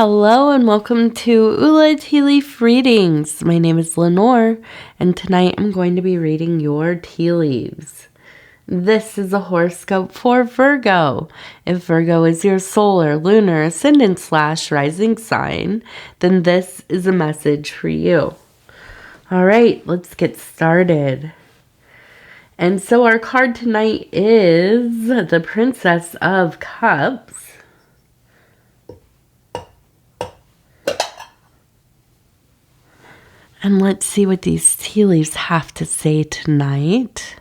Hello and welcome to Ula Tea Leaf Readings. My name is Lenor and tonight I'm going to be reading your tea leaves. This is a horoscope for Virgo. If Virgo is your solar, lunar, ascendant / rising sign, then this is a message for you. All right, let's get started. And so our card tonight is the Princess of Cups. And let's see what these tea leaves have to say tonight.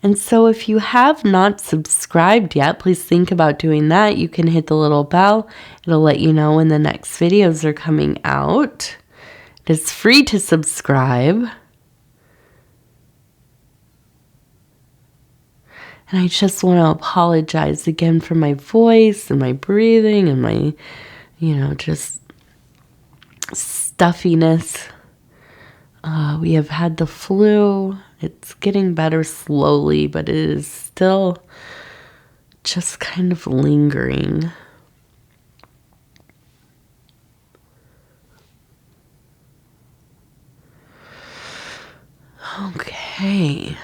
And so if you have not subscribed yet, please think about doing that. You can hit the little bell. It'll let you know when the next videos are coming out. It is free to subscribe. And I just want to apologize again for my voice and my breathing and my, just stuffiness. We have had the flu. It's getting better slowly, but it is still just kind of lingering. Okay.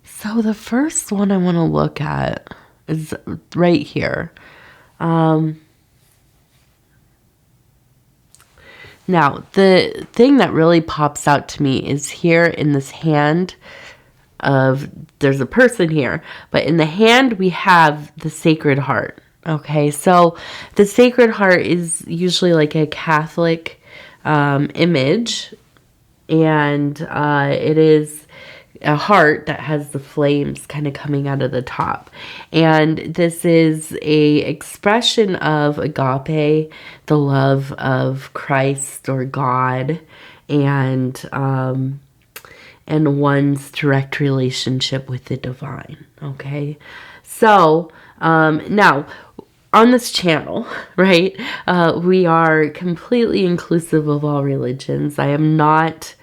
So the first one I want to look at is right here. Now, the thing that really pops out to me is here in this hand there's a person here, but in the hand we have the Sacred Heart. Okay, so the Sacred Heart is usually like a Catholic image, and it is a heart that has the flames kind of coming out of the top. And this is a expression of agape, the love of Christ or God, and one's direct relationship with the divine. Okay, so now on this channel, right, we are completely inclusive of all religions. I am not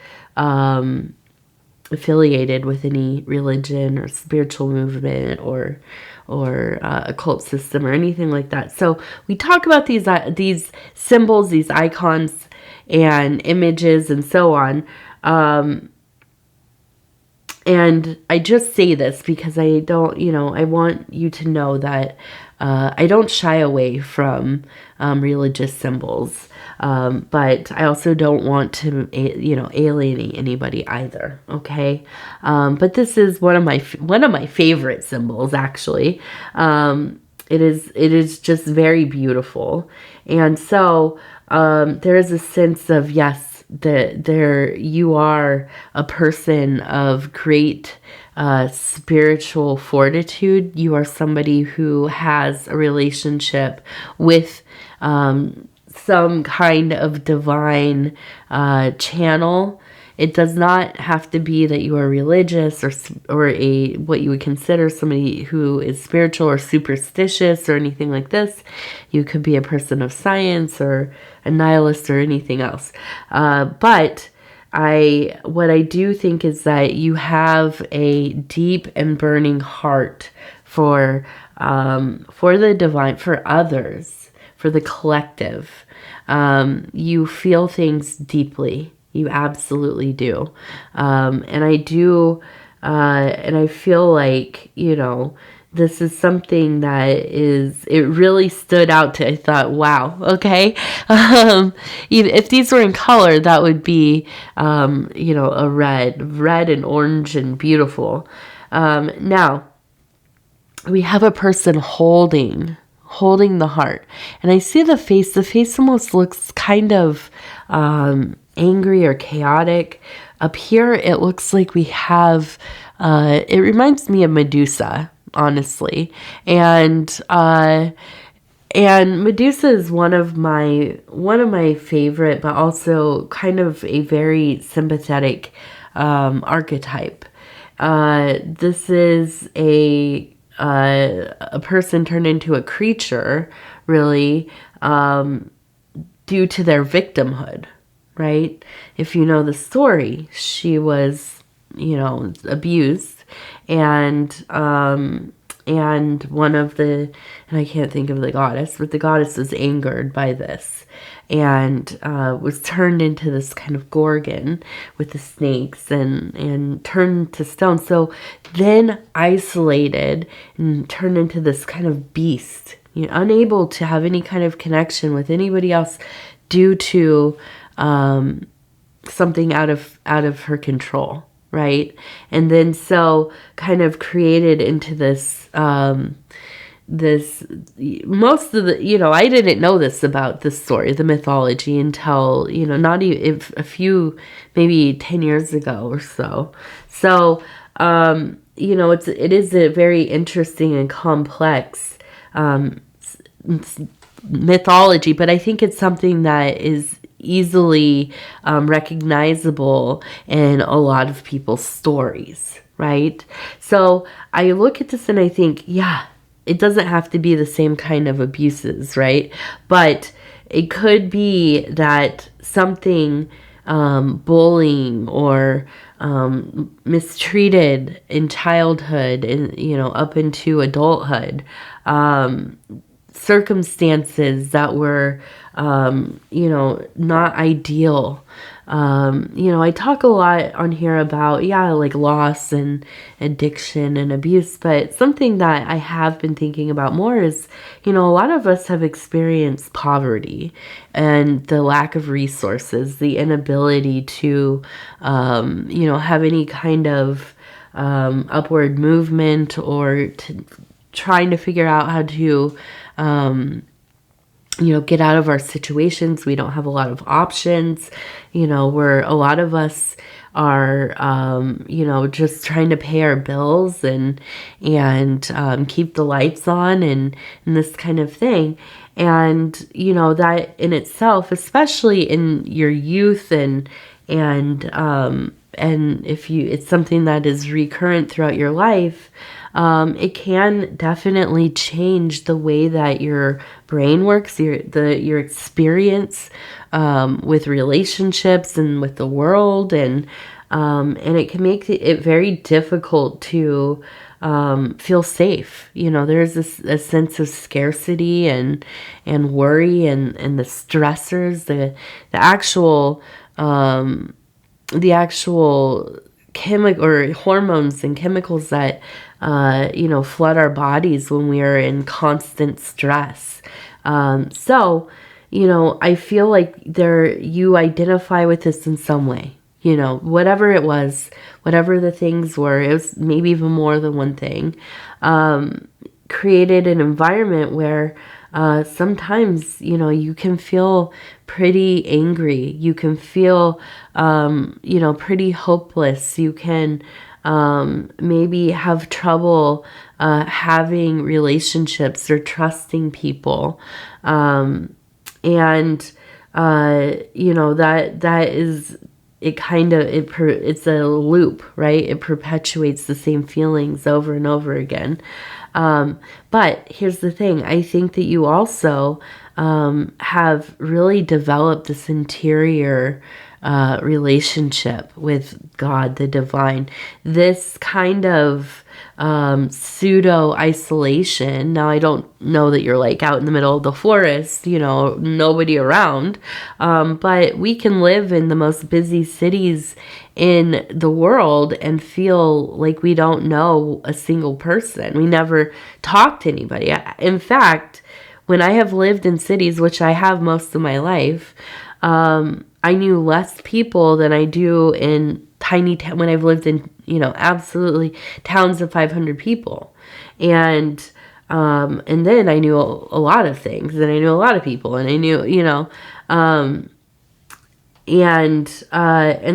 affiliated with any religion or spiritual movement or occult system or anything like that. So we talk about these symbols, these icons and images and so on. And I just say this because I don't, I want you to know that I don't shy away from religious symbols. But I also don't want to, alienate anybody either. Okay. But this is one of my favorite symbols, actually. It is just very beautiful. And so, there is a sense of, yes, that you are a person of great spiritual fortitude. You are somebody who has a relationship with some kind of divine channel. It does not have to be that you are religious or what you would consider somebody who is spiritual or superstitious or anything like this. You could be a person of science or a nihilist or anything else. But what I do think is that you have a deep and burning heart for the divine, for others, for the collective. You feel things deeply. You absolutely do. And I do, and I feel like, this is something that it really stood out to, I thought, wow, okay. If these were in color, that would be, a red and orange and beautiful. Now, we have a person holding the heart. And I see the face. The face almost looks kind of angry or chaotic. Up here, it looks like we have, it reminds me of Medusa, honestly. And Medusa is one of my favorite, but also kind of a very sympathetic archetype. This is a person turned into a creature, really, due to their victimhood, right? If you know the story, she was abused, and one of the, and I can't think of the goddess, but the goddess was angered by this, and was turned into this kind of gorgon with the snakes, and turned to stone. So then isolated and turned into this kind of beast, unable to have any kind of connection with anybody else due to something out of her control, right? And then so kind of created into this most of the, I didn't know this about this story, the mythology, until, not even a few, maybe 10 years ago or so. So, it is a very interesting and complex mythology, but I think it's something that is easily recognizable in a lot of people's stories, right? So I look at this and I think, yeah, it doesn't have to be the same kind of abuses, right? But it could be that something, bullying or mistreated in childhood and, up into adulthood, circumstances that were, not ideal. I talk a lot on here about, like loss and addiction and abuse, but something that I have been thinking about more is, a lot of us have experienced poverty and the lack of resources, the inability to, have any kind of upward movement, or trying to figure out how to, get out of our situations. We don't have a lot of options, where a lot of us are, just trying to pay our bills and keep the lights on and this kind of thing. And, that in itself, especially in your youth and if it's something that is recurrent throughout your life, it can definitely change the way that your brain works, your experience with relationships and with the world, and it can make it very difficult to feel safe. There's a sense of scarcity and worry and the stressors, the actual chemical or hormones and chemicals that flood our bodies when we are in constant stress. So I feel like you identify with this in some way. Whatever it was, whatever the things were, it was maybe even more than one thing, created an environment where sometimes, you can feel pretty angry. You can feel, pretty hopeless. You can maybe have trouble having relationships or trusting people. That is, it's a loop, right? It perpetuates the same feelings over and over again. But here's the thing. I think that you also have really developed this interior relationship with God, the divine. This kind of pseudo isolation. Now, I don't know that you're like out in the middle of the forest, nobody around. But we can live in the most busy cities in the world and feel like we don't know a single person. We never talk to anybody. In fact, when I have lived in cities, which I have most of my life, I knew less people than I do in tiny when I've lived in, absolutely towns of 500 people. And then I knew a lot of things, and I knew a lot of people, and I knew, and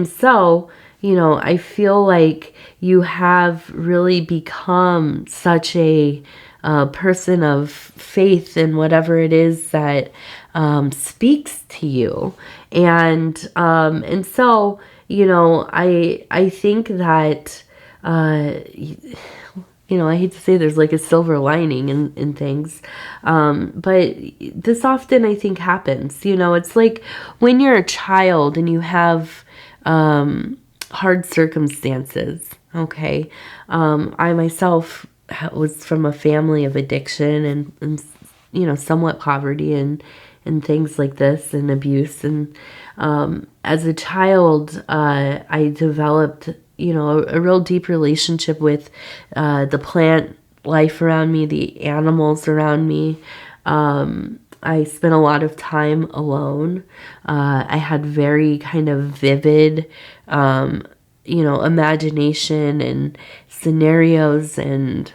so, I feel like you have really become such a person of faith in whatever it is that speaks to you. And so, I think that, I hate to say there's like a silver lining in things, but this often I think happens. It's like when you're a child and you have hard circumstances. Okay. I myself was from a family of addiction and you know, somewhat poverty and things like this and abuse. And as a child, I developed, you know, a real deep relationship with the plant life around me, the animals around me. I spent a lot of time alone. I had very kind of vivid, you know, imagination and scenarios and,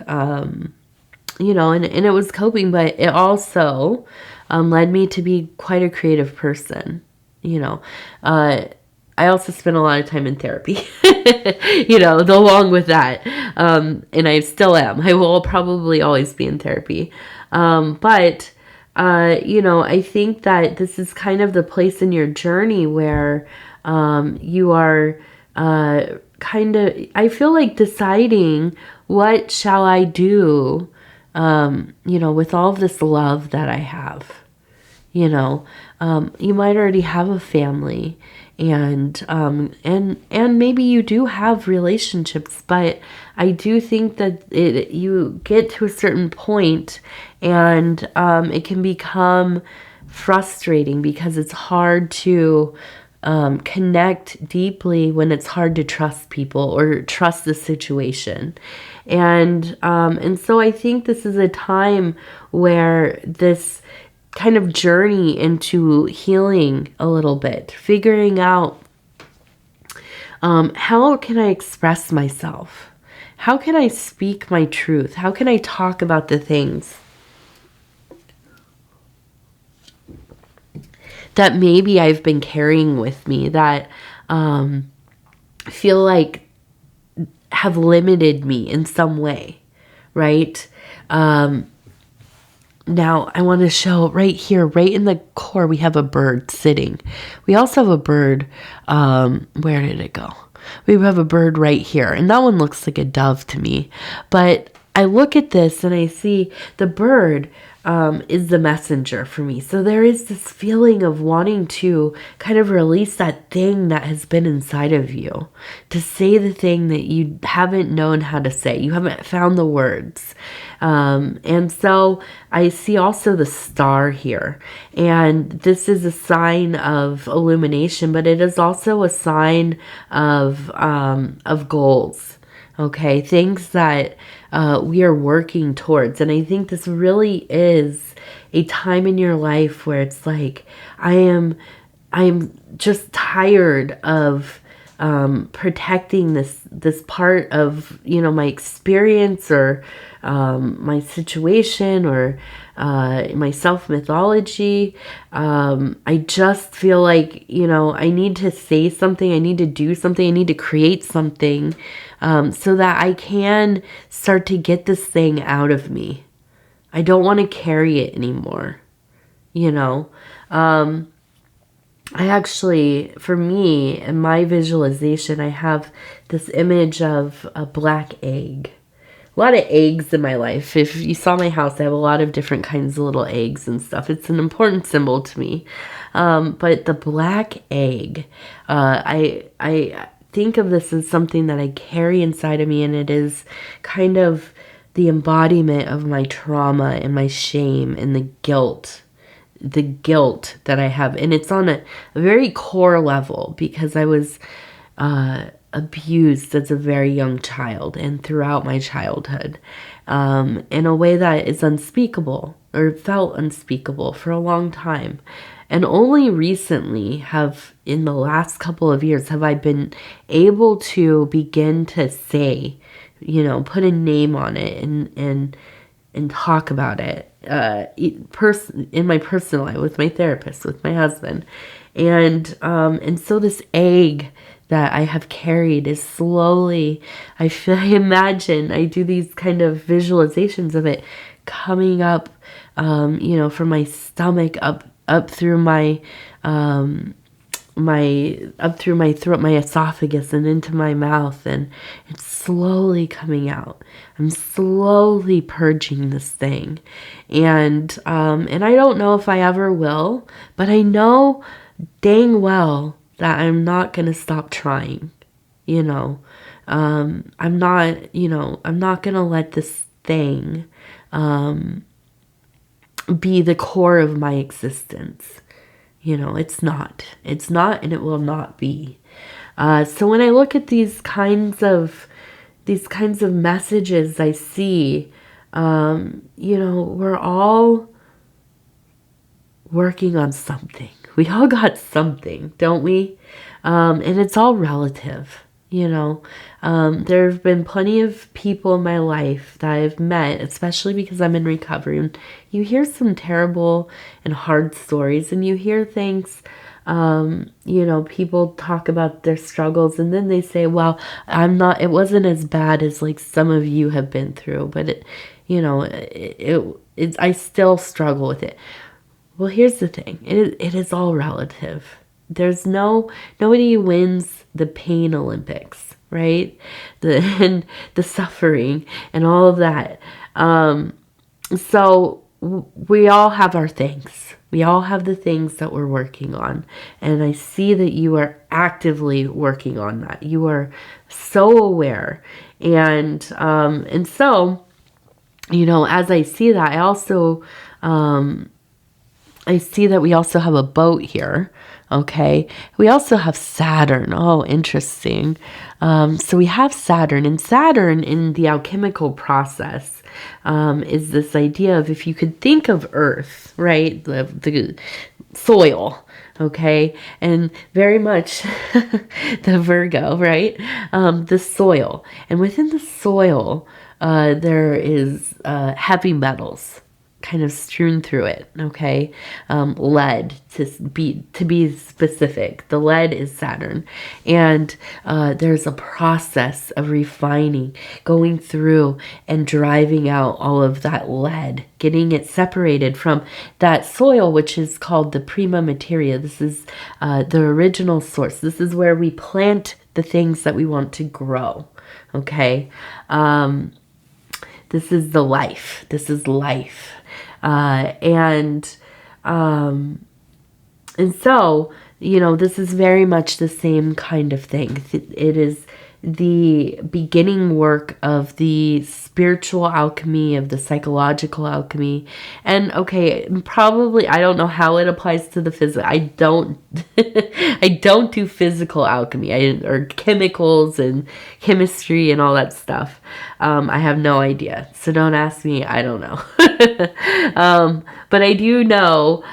you know, and it was coping, but it also led me to be quite a creative person, you know. I also spent a lot of time in therapy, you know, along with that. And I still am. I will probably always be in therapy. But you know, I think that this is kind of the place in your journey where you are kind of, I feel like deciding what shall I do, you know, with all of this love that I have. You know, you might already have a family and maybe you do have relationships, but I do think that you get to a certain point and it can become frustrating because it's hard to connect deeply when it's hard to trust people or trust the situation. And so I think this is a time where this kind of journey into healing a little bit, figuring out how can I express myself? How can I speak my truth? How can I talk about the things that maybe I've been carrying with me that feel like have limited me in some way, right? Now, I want to show right here, right in the core, we have a bird sitting. We also have a bird, where did it go? We have a bird right here, and that one looks like a dove to me. But I look at this and I see the bird is the messenger for me. So there is this feeling of wanting to kind of release that thing that has been inside of you, to say the thing that you haven't known how to say. You haven't found the words. And so I see also the star here, and this is a sign of illumination, but it is also a sign of goals. Okay, things that we are working towards. And I think this really is a time in your life where it's like, I'm just tired of protecting this part of, you know, my experience or my situation or my self-mythology. I just feel like, you know, I need to say something, I need to do something, I need to create something so that I can start to get this thing out of me. I don't want to carry it anymore, you know. I actually, for me, in my visualization, I have this image of a black egg. A lot of eggs in my life. If you saw my house, I have a lot of different kinds of little eggs and stuff. It's an important symbol to me. But the black egg, I think of this as something that I carry inside of me, and it is kind of the embodiment of my trauma and my shame and the guilt that I have. And it's on a very core level because I was abused as a very young child and throughout my childhood in a way that is unspeakable or felt unspeakable for a long time. And only recently in the last couple of years, have I been able to begin to say, you know, put a name on it and talk about it in my personal life with my therapist, with my husband. And so this egg that I have carried is slowly, I imagine, I do these kind of visualizations of it coming up, you know, from my stomach up through my up through my throat, my esophagus, and into my mouth, and it's slowly coming out. I'm slowly purging this thing, and I don't know if I ever will, but I know dang well that I'm not gonna stop trying, you know. I'm not, you know, I'm not going to let this thing be the core of my existence. You know, it's not, and it will not be. So when I look at these kinds of messages I see, you know, we're all working on something. We all got something, don't we? And it's all relative, you know. There have been plenty of people in my life that I've met, especially because I'm in recovery. And you hear some terrible and hard stories, and you hear things, you know, people talk about their struggles, and then they say, well, it wasn't as bad as like some of you have been through, but it, you know, I still struggle with it. Well, here's the thing. It is all relative. There's nobody wins the pain Olympics, right? And the suffering and all of that. So we all have our things. We all have the things that we're working on. And I see that you are actively working on that. You are so aware. And so, you know, as I see that, I also, I see that we also have a boat here. Okay. We also have Saturn. Oh, interesting. So we have Saturn, and Saturn in the alchemical process is this idea of, if you could think of Earth, right? The soil. Okay. And very much the Virgo, right? The soil. And within the soil, there is heavy metals kind of strewn through it. Okay. Lead, to be specific. The lead is Saturn. And there's a process of refining, going through and driving out all of that lead, getting it separated from that soil, which is called the prima materia. This is the original source. This is where we plant the things that we want to grow. Okay. This is the life. This is life. And so, you know, this is very much the same kind of thing. It is the beginning work of the spiritual alchemy, of the psychological alchemy. And okay, probably, I don't know how it applies to the physical. I don't do physical alchemy or chemicals and chemistry and all that stuff. I have no idea. So don't ask me. I don't know. But I do know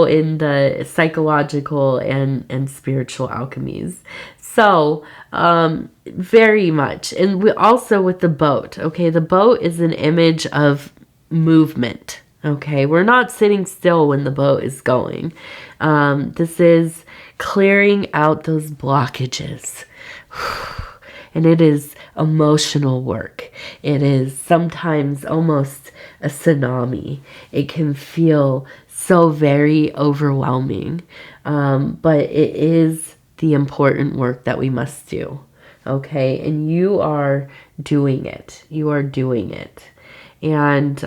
in the psychological and spiritual alchemies. So, very much. And we also with the boat, okay, the boat is an image of movement, okay? We're not sitting still when the boat is going. This is clearing out those blockages. And it is emotional work. It is sometimes almost a tsunami. It can feel so very overwhelming. But it is the important work that we must do. Okay. And you are doing it. You are doing it. And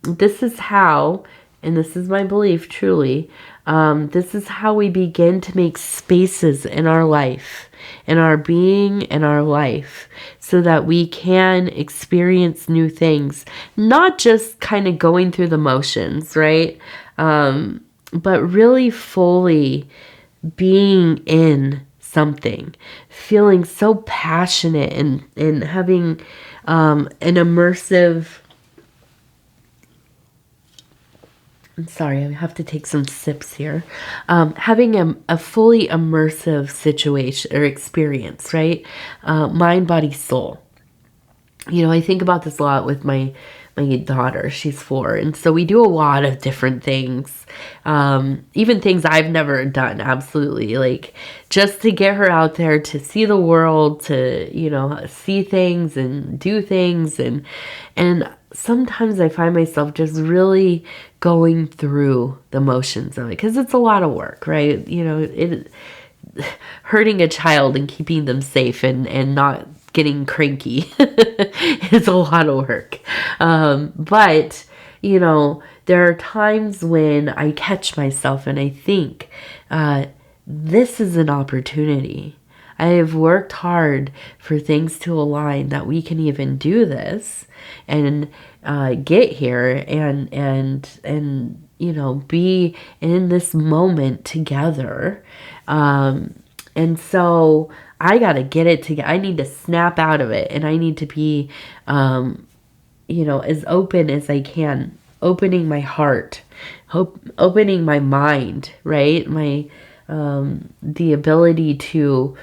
this is how, and this is my belief truly, this is how we begin to make spaces in our life, in our being, in our life, so that we can experience new things, not just kind of going through the motions, right? But really fully being in something, feeling so passionate and having an immersive, I'm sorry, I have to take some sips here. Having a fully immersive situation or experience, right? Mind, body, soul. You know, I think about this a lot with my daughter. She's 4. And so we do a lot of different things. Even things I've never done. Absolutely. Like just to get her out there to see the world, to, you know, see things and do things. And sometimes I find myself just really going through the motions of it, because it's a lot of work, right? You know, hurting a child and keeping them safe and not getting cranky is a lot of work. But, you know, there are times when I catch myself and I think, this is an opportunity. I have worked hard for things to align that we can even do this and get here and you know, be in this moment together. And so I got to get it together. I need to snap out of it, and I need to be, you know, as open as I can, opening my heart, opening my mind, right? The ability to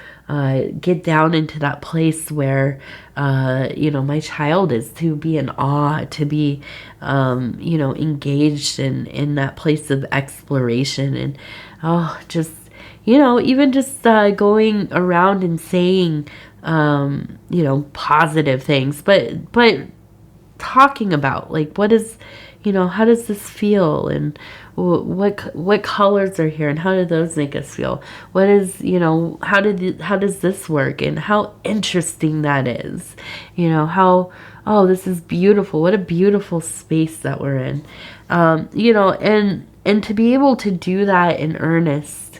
get down into that place where, you know, my child is, to be in awe, to be, you know, engaged in that place of exploration. And, oh, just, you know, even just going around and saying, you know, positive things, but talking about, like, what is, you know, how does this feel, and what colors are here, and how do those make us feel? What is, you know, how does this work, and how interesting that is, you know, how, oh, this is beautiful, what a beautiful space that we're in, you know, and to be able to do that in earnest,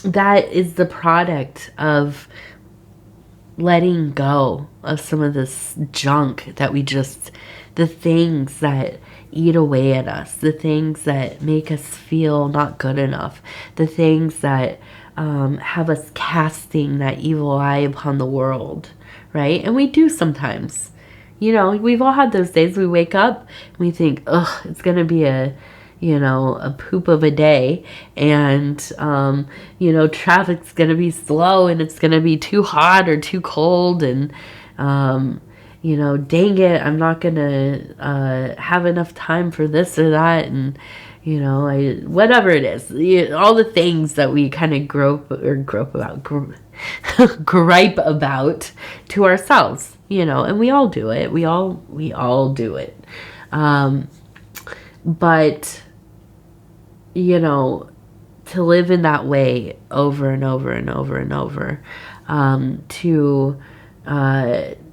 that is the product of letting go of some of this junk that the things that eat away at us, the things that make us feel not good enough, the things that have us casting that evil eye upon the world, right? And we do sometimes. You know, we've all had those days we wake up and we think, ugh, it's going to be a poop of a day, and, you know, traffic's going to be slow, and it's going to be too hot or too cold, and, you know, dang it, I'm not going to have enough time for this or that, and, you know, whatever it is, all the things that we kind of gripe about to ourselves, you know, and we all do it. We all do it. But, you know, to live in that way over and over and over and over,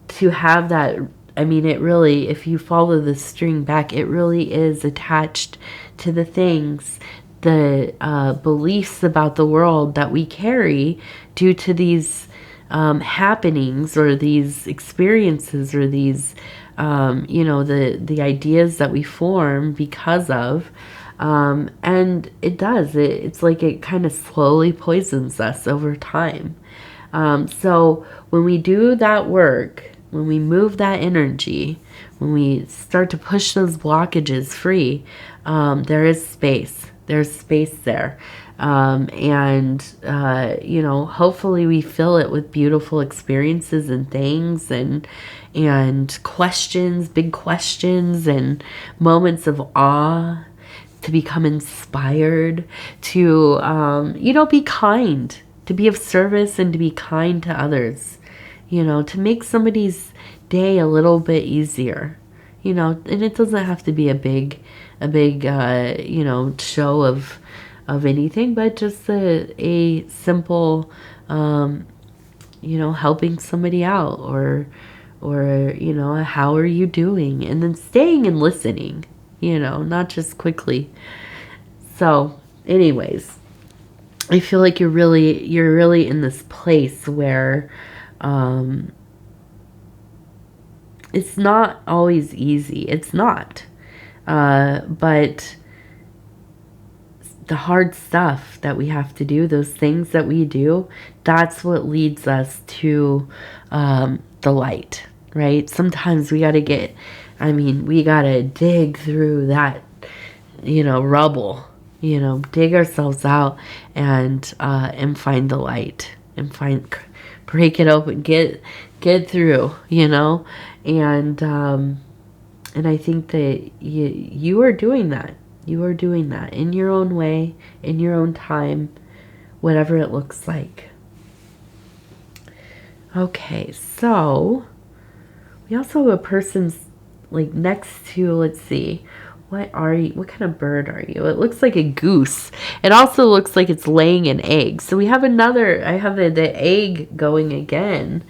to have that, I mean, it really, if you follow the string back, it really is attached to the things, the beliefs about the world that we carry due to these happenings, or these experiences, or these, you know, the ideas that we form because of, and it's like it kind of slowly poisons us over time. So when we do that work, when we move that energy, when we start to push those blockages free, there is space. There's space there. And, you know, hopefully we fill it with beautiful experiences and things, and questions, big questions, and moments of awe, to become inspired, to, you know, be kind, to be of service, and to be kind to others, you know, to make somebody's day a little bit easier, you know, and it doesn't have to be a big, you know, show of anything, but just a simple, you know, helping somebody out, or, you know, how are you doing? And then staying and listening, you know, not just quickly. So anyways, I feel like you're really in this place where, it's not always easy. It's not. But the hard stuff that we have to do, those things that we do, that's what leads us to the light, right? Sometimes we got to dig through that, you know, rubble, you know, dig ourselves out, and find the light, and break it open, get through, you know, and I think that you are doing that. You are doing that in your own way, in your own time, whatever it looks like. Okay, so we also have a person's, like, next to, let's see, what kind of bird are you? It looks like a goose. It also looks like it's laying an egg. So we have I have the egg going again.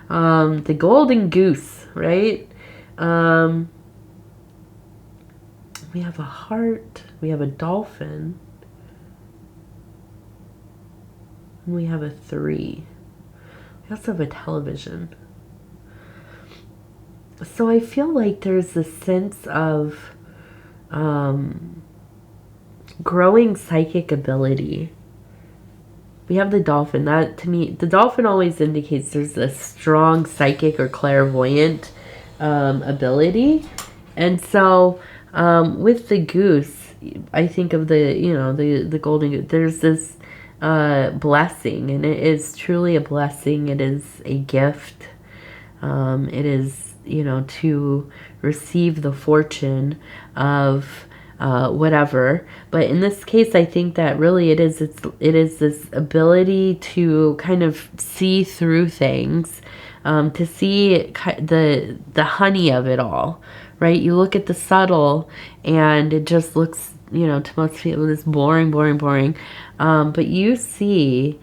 The golden goose, right? We have a heart. We have a dolphin. And we have a 3. We also have a television. So I feel like there's a sense of growing psychic ability. We have the dolphin. That, to me, the dolphin always indicates there's a strong psychic or clairvoyant ability. And so with the goose, I think of the, you know, the golden goose. There's this blessing, and it is truly a blessing. It is a gift. It is, you know, to receive the fortune of whatever. But in this case, I think that really it is this ability to kind of see through things, to see the honey of it all, right? You look at the subtle and it just looks, you know, to most people this boring. But you see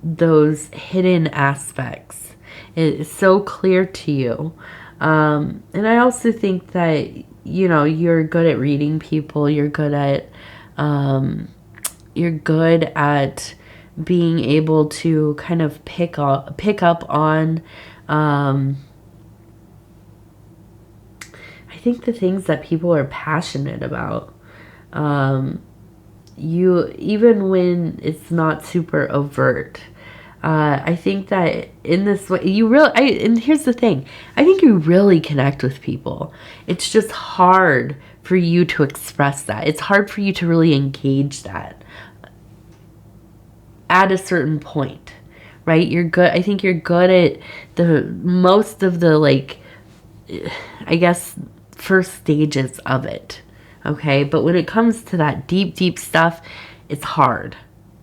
those hidden aspects. It's so clear to you. And I also think that, you know, you're good at reading people. You're good at being able to kind of pick up on I think the things that people are passionate about. You, even when it's not super overt. I think that in this way, and here's the thing, I think you really connect with people. It's just hard for you to express that. It's hard for you to really engage that at a certain point, right? You're good. I think you're good at the most of the, like, I guess, first stages of it. Okay. But when it comes to that deep stuff, it's hard.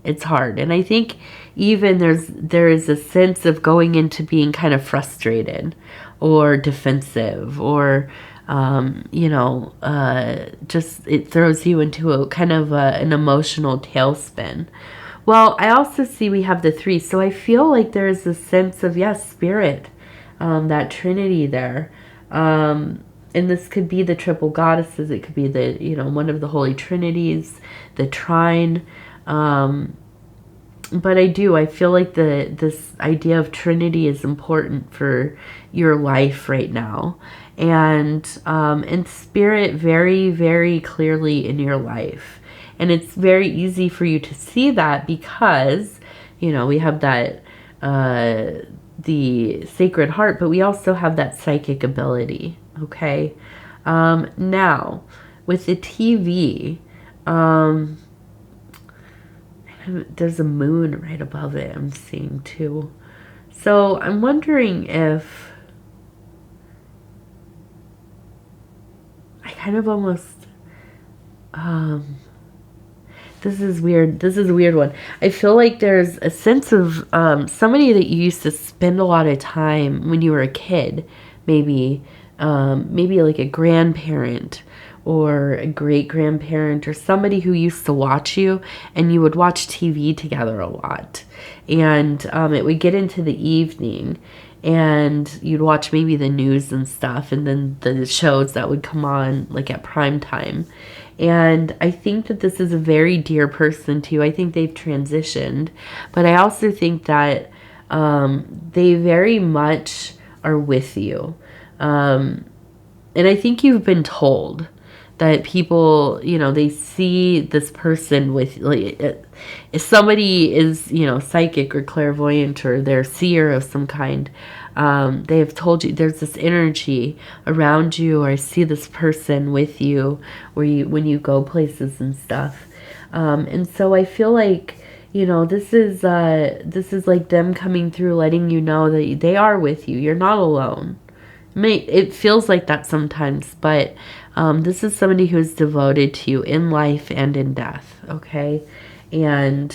It's hard. And I think even there is a sense of going into being kind of frustrated or defensive, or you know, just it throws you into a kind of an emotional tailspin. Well, I also see we have the 3, so I feel like there is a sense of, yes, spirit, that trinity there. And this could be the triple goddesses. It could be the, you know, one of the holy trinities, the trine. But I feel like this idea of Trinity is important for your life right now. And spirit very, very clearly in your life. And it's very easy for you to see that because, you know, we have that, the Sacred Heart, but we also have that psychic ability. Okay. Now with the TV, there's a moon right above it, I'm seeing too. So I'm wondering if I kind of almost, this is weird. This is a weird one. I feel like there's a sense of somebody that you used to spend a lot of time when you were a kid, maybe like a grandparent or a great-grandparent, or somebody who used to watch you, and you would watch TV together a lot. And it would get into the evening, and you'd watch maybe the news and stuff, and then the shows that would come on like at prime time. And I think that this is a very dear person to you. I think they've transitioned, but I also think that they very much are with you. And I think you've been told that people, you know, they see this person with, like, if somebody is, you know, psychic or clairvoyant, or they're seer of some kind, they have told you there's this energy around you, or I see this person with you, when you go places and stuff. And so I feel like, you know, this is like them coming through, letting you know that they are with you. You're not alone. It feels like that sometimes, but this is somebody who is devoted to you in life and in death, okay? And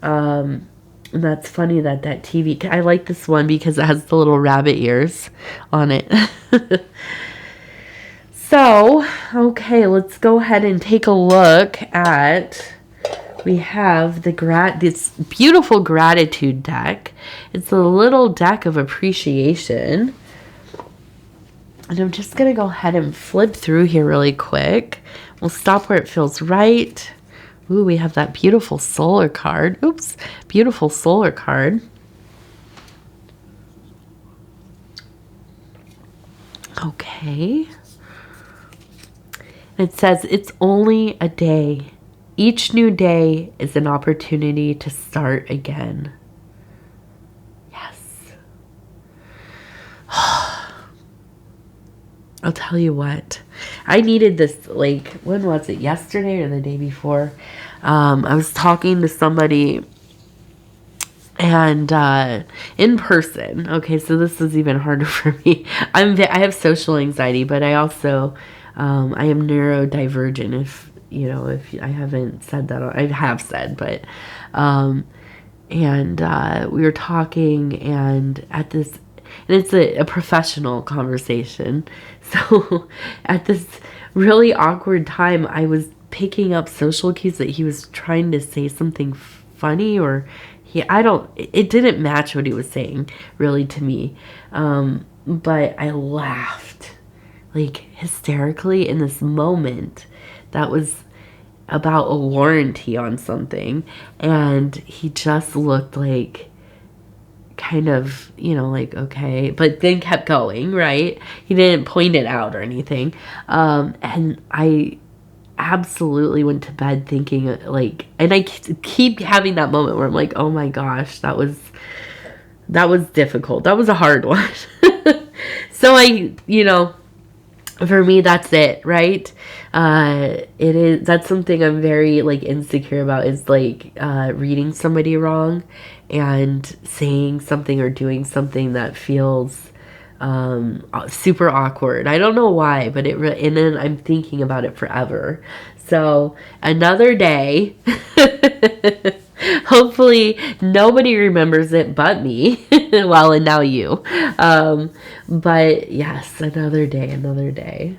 that's funny that TV, I like this one because it has the little rabbit ears on it. So, okay, let's go ahead and take a look at, we have this beautiful gratitude deck. It's a little deck of appreciation. And I'm just going to go ahead and flip through here really quick. We'll stop where it feels right. Ooh, we have that beautiful solar card. Oops, beautiful solar card. Okay. It says it's only a day. Each new day is an opportunity to start again. Yes. I'll tell you what. I needed this, like, when was it? Yesterday or the day before? I was talking to somebody and in person. Okay, so this is even harder for me. I have social anxiety, but I also I am neurodivergent. If you know, if I haven't said that, I have said, but and we were talking, and at this, and it's a professional conversation. So at this really awkward time, I was picking up social cues that he was trying to say something funny, or it didn't match what he was saying really to me. But I laughed like hysterically in this moment that was about a warranty on something, and he just looked like kind of, you know, like, okay, but then kept going, right? He didn't point it out or anything. And I absolutely went to bed thinking like, and I keep having that moment where I'm like, oh my gosh, that was difficult. That was a hard one. So you know, for me, that's it, right? That's something I'm very like insecure about, is like reading somebody wrong and saying something or doing something that feels super awkward. I don't know why, but and then I'm thinking about it forever. So another day. Hopefully nobody remembers it but me. Well, and now you. But yes, another day.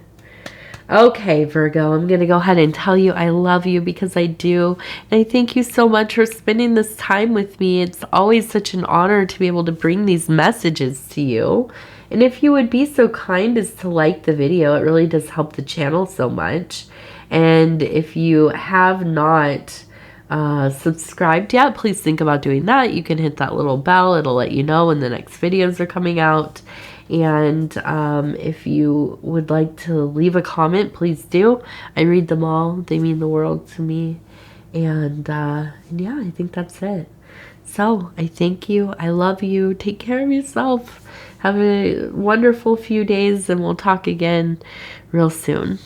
Okay, Virgo, I'm going to go ahead and tell you I love you, because I do. And I thank you so much for spending this time with me. It's always such an honor to be able to bring these messages to you. And if you would be so kind as to like the video, it really does help the channel so much. And if you have not subscribed yet, please think about doing that. You can hit that little bell. It'll let you know when the next videos are coming out. And if you would like to leave a comment, please do. I read them all. They mean the world to me. And yeah, I think that's it. So I thank you. I love you. Take care of yourself. Have a wonderful few days, and we'll talk again real soon.